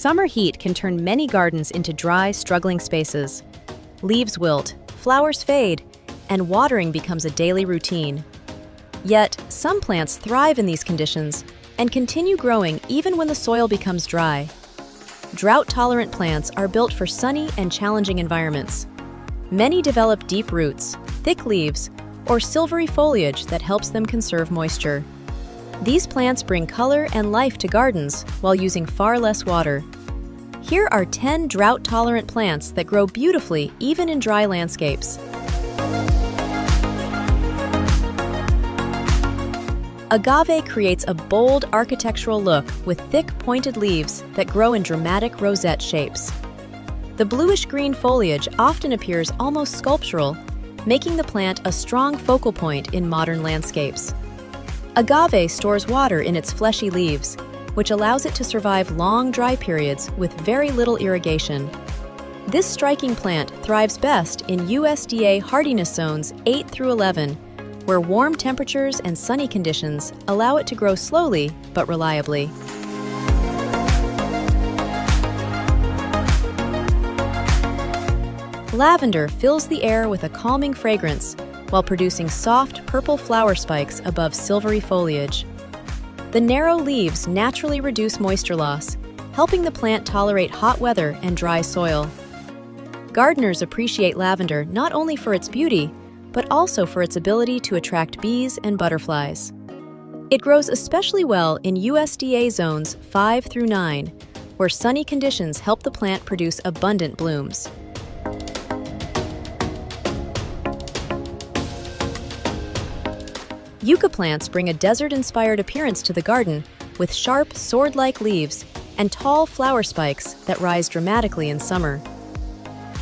Summer heat can turn many gardens into dry, struggling spaces. Leaves wilt, flowers fade, and watering becomes a daily routine. Yet, some plants thrive in these conditions and continue growing even when the soil becomes dry. Drought-tolerant plants are built for sunny and challenging environments. Many develop deep roots, thick leaves, or silvery foliage that helps them conserve moisture. These plants bring color and life to gardens while using far less water. Here are 10 drought-tolerant plants that grow beautifully even in dry landscapes. Agave creates a bold architectural look with thick, pointed leaves that grow in dramatic rosette shapes. The bluish-green foliage often appears almost sculptural, making the plant a strong focal point in modern landscapes. Agave stores water in its fleshy leaves, which allows it to survive long dry periods with very little irrigation. This striking plant thrives best in USDA hardiness zones 8 through 11, where warm temperatures and sunny conditions allow it to grow slowly but reliably. Lavender fills the air with a calming fragrance while producing soft purple flower spikes above silvery foliage. The narrow leaves naturally reduce moisture loss, helping the plant tolerate hot weather and dry soil. Gardeners appreciate lavender not only for its beauty, but also for its ability to attract bees and butterflies. It grows especially well in USDA zones 5 through 9, where sunny conditions help the plant produce abundant blooms. Yucca plants bring a desert-inspired appearance to the garden with sharp, sword-like leaves and tall flower spikes that rise dramatically in summer.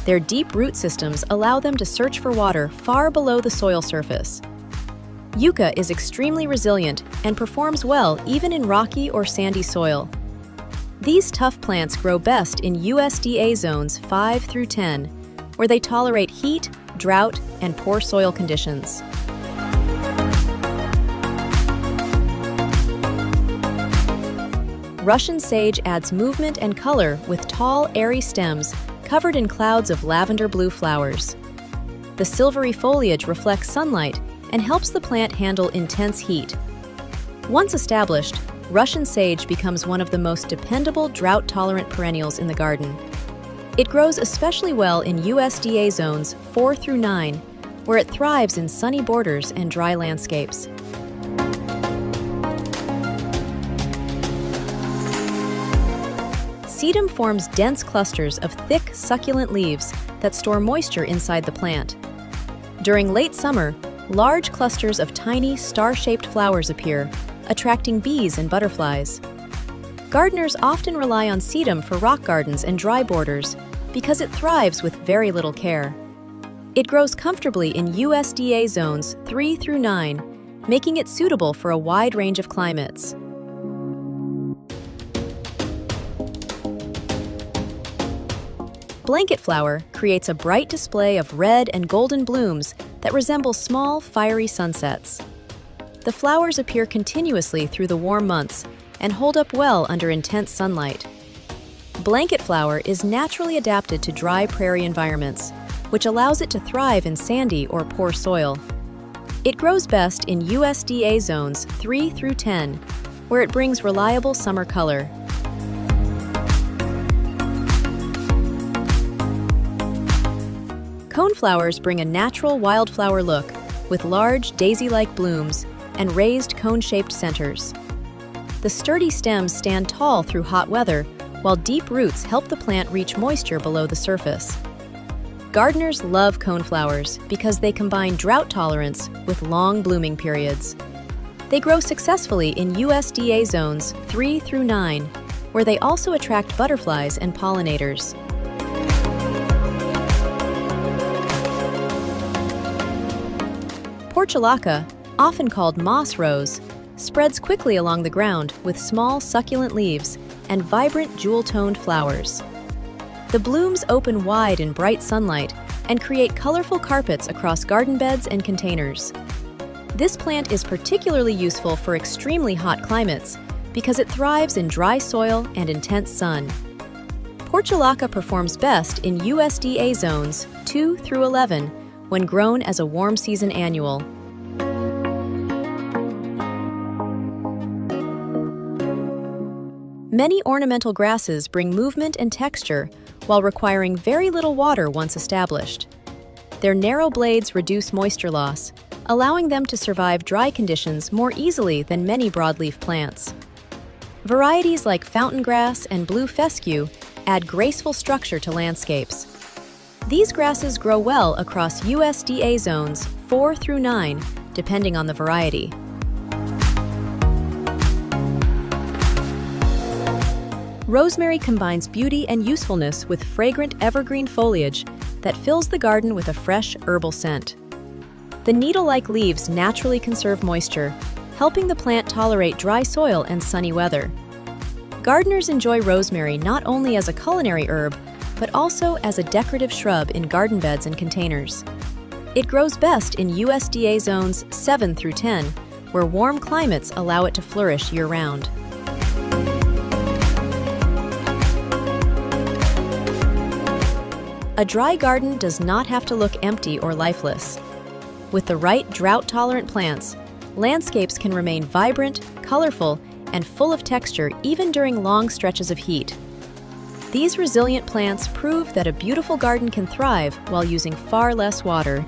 Their deep root systems allow them to search for water far below the soil surface. Yucca is extremely resilient and performs well even in rocky or sandy soil. These tough plants grow best in USDA zones 5 through 10, where they tolerate heat, drought, and poor soil conditions. Russian sage adds movement and color with tall, airy stems covered in clouds of lavender blue flowers. The silvery foliage reflects sunlight and helps the plant handle intense heat. Once established, Russian sage becomes one of the most dependable drought-tolerant perennials in the garden. It grows especially well in USDA zones 4 through 9, where it thrives in sunny borders and dry landscapes. Sedum forms dense clusters of thick, succulent leaves that store moisture inside the plant. During late summer, large clusters of tiny, star-shaped flowers appear, attracting bees and butterflies. Gardeners often rely on sedum for rock gardens and dry borders because it thrives with very little care. It grows comfortably in USDA zones 3 through 9, making it suitable for a wide range of climates. Blanket flower creates a bright display of red and golden blooms that resemble small, fiery sunsets. The flowers appear continuously through the warm months and hold up well under intense sunlight. Blanket flower is naturally adapted to dry prairie environments, which allows it to thrive in sandy or poor soil. It grows best in USDA zones 3 through 10, where it brings reliable summer color. Coneflowers bring a natural wildflower look with large daisy-like blooms and raised cone-shaped centers. The sturdy stems stand tall through hot weather, while deep roots help the plant reach moisture below the surface. Gardeners love coneflowers because they combine drought tolerance with long blooming periods. They grow successfully in USDA zones 3 through 9, where they also attract butterflies and pollinators. Portulaca, often called moss rose, spreads quickly along the ground with small succulent leaves and vibrant jewel-toned flowers. The blooms open wide in bright sunlight and create colorful carpets across garden beds and containers. This plant is particularly useful for extremely hot climates because it thrives in dry soil and intense sun. Portulaca performs best in USDA zones 2 through 11 when grown as a warm season annual. Many ornamental grasses bring movement and texture while requiring very little water once established. Their narrow blades reduce moisture loss, allowing them to survive dry conditions more easily than many broadleaf plants. Varieties like fountain grass and blue fescue add graceful structure to landscapes. These grasses grow well across USDA zones 4 through 9, depending on the variety. Rosemary combines beauty and usefulness with fragrant evergreen foliage that fills the garden with a fresh herbal scent. The needle-like leaves naturally conserve moisture, helping the plant tolerate dry soil and sunny weather. Gardeners enjoy rosemary not only as a culinary herb, but also as a decorative shrub in garden beds and containers. It grows best in USDA zones 7 through 10, where warm climates allow it to flourish year-round. A dry garden does not have to look empty or lifeless. With the right drought-tolerant plants, landscapes can remain vibrant, colorful, and full of texture even during long stretches of heat. These resilient plants prove that a beautiful garden can thrive while using far less water